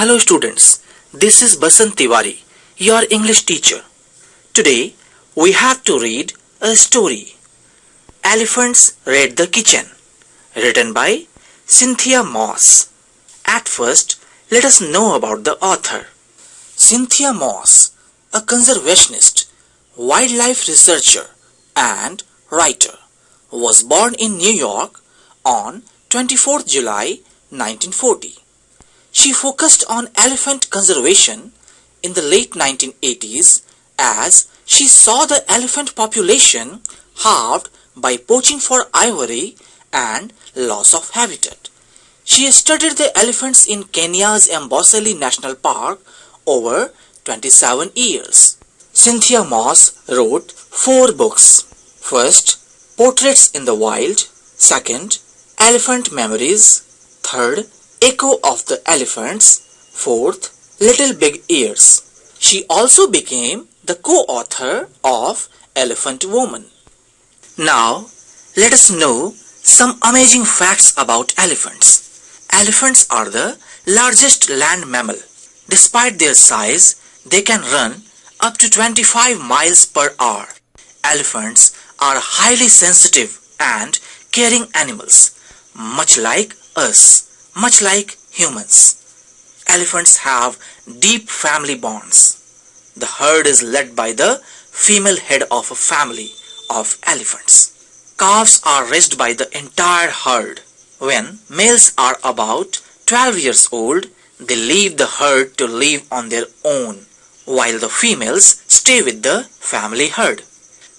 Hello students, this is Basant Tiwary, your English teacher. Today we have to read a story, Elephants Raid the Kitchen, written by Cynthia Moss. At first, let us know about the author. Cynthia Moss, a conservationist, wildlife researcher and writer, was born in New York on 24th July 1940. She focused on elephant conservation in the late 1980s as she saw the elephant population halved by poaching for ivory and loss of habitat. She studied the elephants in Kenya's Amboseli National Park over 27 years. Cynthia Moss wrote 4 books. First, Portraits in the Wild. Second, Elephant Memories. Third, Echo of the Elephants. Fourth, Little Big Ears. She also became the co-author of Elephant Woman. Now, let us know some amazing facts about elephants. Elephants are the largest land mammal. Despite their size, they can run up to 25 miles per hour. Elephants are highly sensitive and caring animals, much like us. Much like humans, elephants have deep family bonds. The herd is led by the female head of a family of elephants. Calves are raised by the entire herd. When males are about 12 years old, they leave the herd to live on their own, while the females stay with the family herd.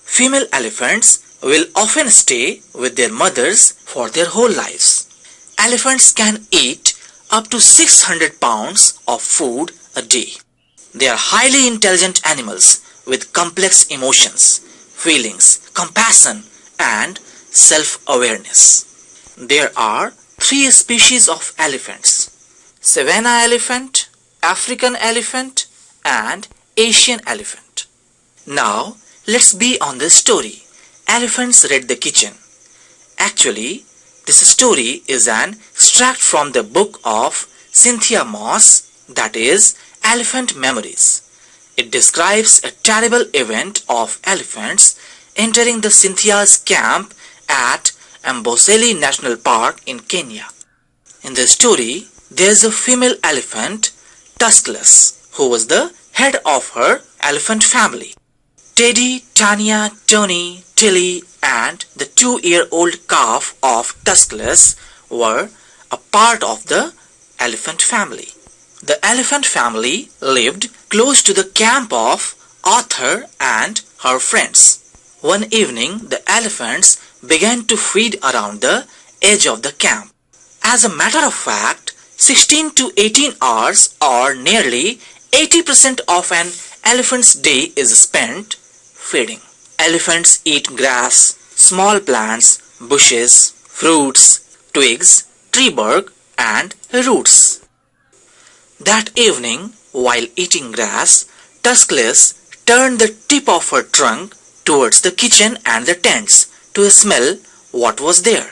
Female elephants will often stay with their mothers for their whole lives. Elephants can eat up to 600 pounds of food a day. They are highly intelligent animals with complex emotions, feelings, compassion, and self-awareness. There are 3 species of elephants: Savanna elephant, African elephant, and Asian elephant. Now, let's be on the story, Elephants Raid the Kitchen. Actually, this story is an extract from the book of Cynthia Moss, that is, Elephant Memories. It describes a terrible event of elephants entering the Cynthia's camp at Amboseli National Park in Kenya. In the story, there is a female elephant, Tuskless, who was the head of her elephant family. Teddy, Tanya, Tony, Tilly, and the 2-year-old calf of Tuskless were a part of the elephant family. The elephant family lived close to the camp of Arthur and her friends. One evening, the elephants began to feed around the edge of the camp. As a matter of fact, 16 to 18 hours or nearly 80% of an elephant's day is spent feeding. Elephants eat grass, small plants, bushes, fruits, twigs, tree bark, and roots. That evening, while eating grass, Tuskless turned the tip of her trunk towards the kitchen and the tents to smell what was there.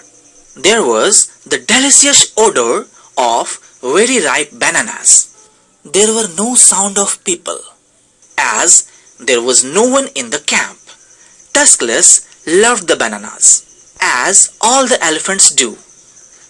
There was the delicious odor of very ripe bananas. There were no sound of people, as there was no one in the camp. Tuskless loved the bananas, as all the elephants do.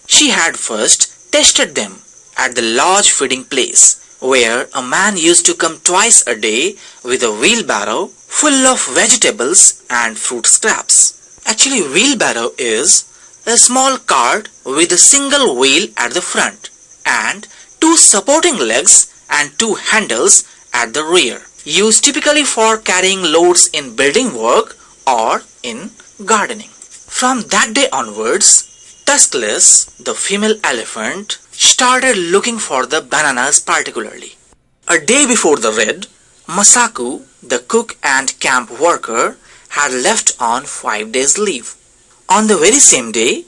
She had first tasted them at the large feeding place, where a man used to come twice a day with a wheelbarrow full of vegetables and fruit scraps. Actually, wheelbarrow is a small cart with a single wheel at the front and 2 supporting legs and 2 handles at the rear, used typically for carrying loads in building work or in gardening. From that day onwards, Tuskless, the female elephant, started looking for the bananas particularly. A day before the raid, Masaku, the cook and camp worker, had left on 5 days leave. On the very same day,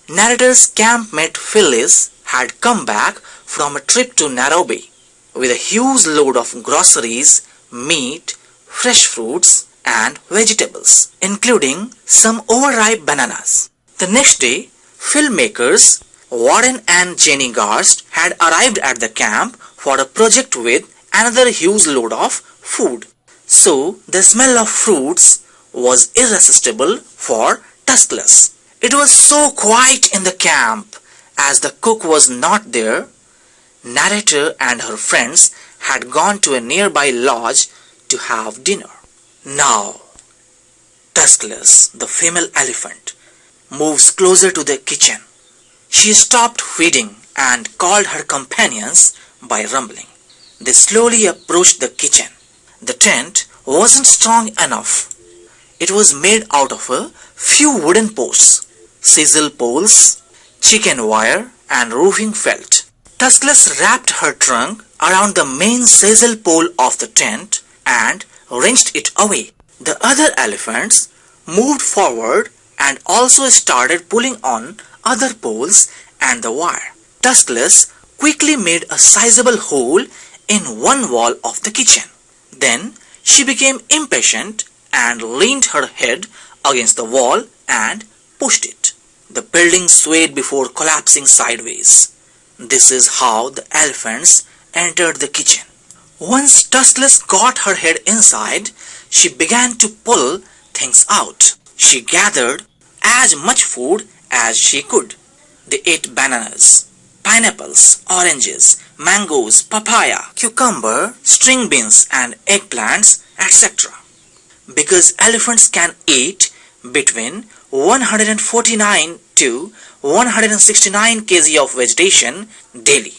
narrator's campmate Phyllis had come back from a trip to Nairobi with a huge load of groceries, meat, fresh fruits, and vegetables, including some overripe bananas. The next day, filmmakers Warren and Jenny Garst had arrived at the camp for a project with another huge load of food. So the smell of fruits was irresistible for Tuscalus. It was so quiet in the camp as the cook was not there. Narrator and her friends had gone to a nearby lodge to have dinner. Now, Tuscalus, the female elephant, moves closer to the kitchen. She stopped feeding and called her companions by rumbling. They slowly approached the kitchen. The tent wasn't strong enough. It was made out of a few wooden posts, sisal poles, chicken wire, and roofing felt. Tuscalus wrapped her trunk around the main sisal pole of the tent and wrenched it away. The other elephants moved forward and also started pulling on other poles and the wire. Tuscalus quickly made a sizable hole in one wall of the kitchen. Then she became impatient and leaned her head against the wall and pushed it. The building swayed before collapsing sideways. This is how the elephants entered the kitchen. Once Tuscalus got her head inside, she began to pull things out. She gathered as much food as she could. They ate bananas, pineapples, oranges, mangoes, papaya, cucumber, string beans and eggplants, etc. Because elephants can eat between 149 to 169 kg of vegetation daily.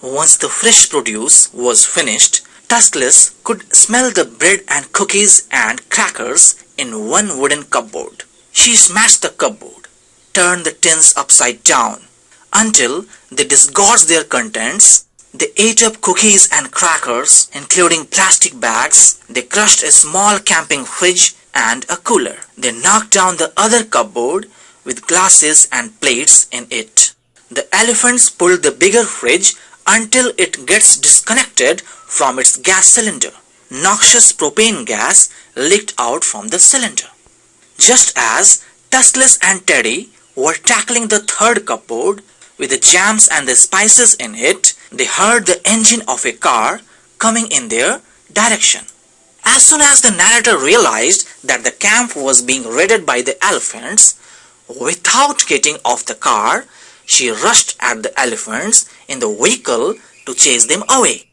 Once the fresh produce was finished, Tuscalus could smell the bread and cookies and crackers in one wooden cupboard. She smashed the cupboard, turned the tins upside down until they disgorged their contents. They ate up cookies and crackers, including plastic bags. They crushed a small camping fridge and a cooler. They knocked down the other cupboard with glasses and plates in it. The elephants pulled the bigger fridge until it gets disconnected from its gas cylinder. Noxious propane gas leaked out from the cylinder. Just as Tuscalus and Teddy were tackling the third cupboard with the jams and the spices in it, they heard the engine of a car coming in their direction. As soon as the narrator realized that the camp was being raided by the elephants, without getting off the car, she rushed at the elephants in the vehicle to chase them away.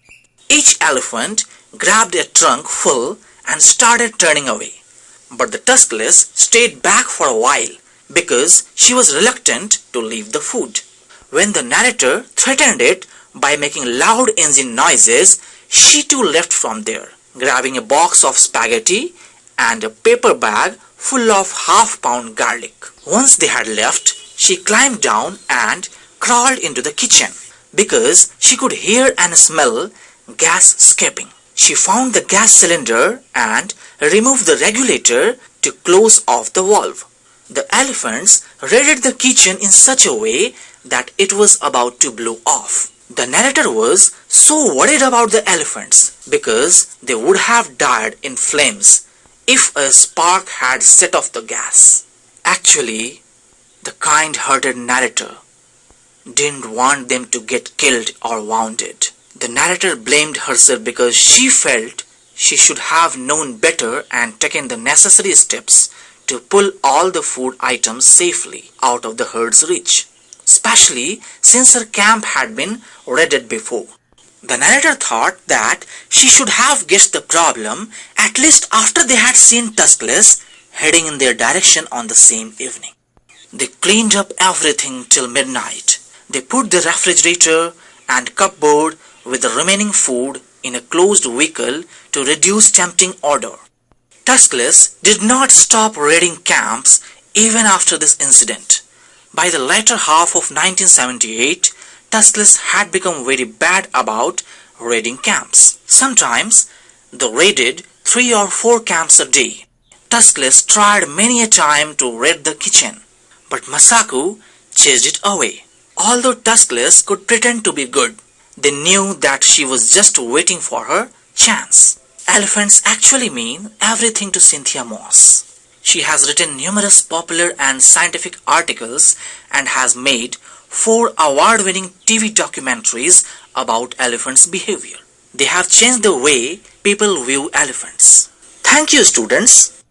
Each elephant grabbed a trunk full and started turning away. But the Tuscalus stayed back for a while because she was reluctant to leave the food. When the narrator threatened it by making loud engine noises, she too left from there, grabbing a box of spaghetti and a paper bag full of half-pound garlic. Once they had left, she climbed down and crawled into the kitchen because she could hear and smell gas escaping. She found the gas cylinder and removed the regulator to close off the valve. The elephants raided the kitchen in such a way that it was about to blow off. The narrator was so worried about the elephants because they would have died in flames if a spark had set off the gas. Actually, the kind-hearted narrator didn't want them to get killed or wounded. The narrator blamed herself because she felt she should have known better and taken the necessary steps to pull all the food items safely out of the herd's reach, especially since her camp had been raided before. The narrator thought that she should have guessed the problem at least after they had seen Tuscalus heading in their direction on the same evening. They cleaned up everything till midnight. They put the refrigerator and cupboard with the remaining food in a closed vehicle to reduce tempting odor. Tuscalus did not stop raiding camps even after this incident. By the latter half of 1978, Tuscalus had become very bad about raiding camps. Sometimes they raided 3 or 4 camps a day. Tuscalus tried many a time to raid the kitchen, but Masaku chased it away. Although Tuscalus could pretend to be good, they knew that she was just waiting for her chance. Elephants actually mean everything to Cynthia Moss. She has written numerous popular and scientific articles and has made 4 award-winning TV documentaries about elephants' behavior. They have changed the way people view elephants. Thank you, students.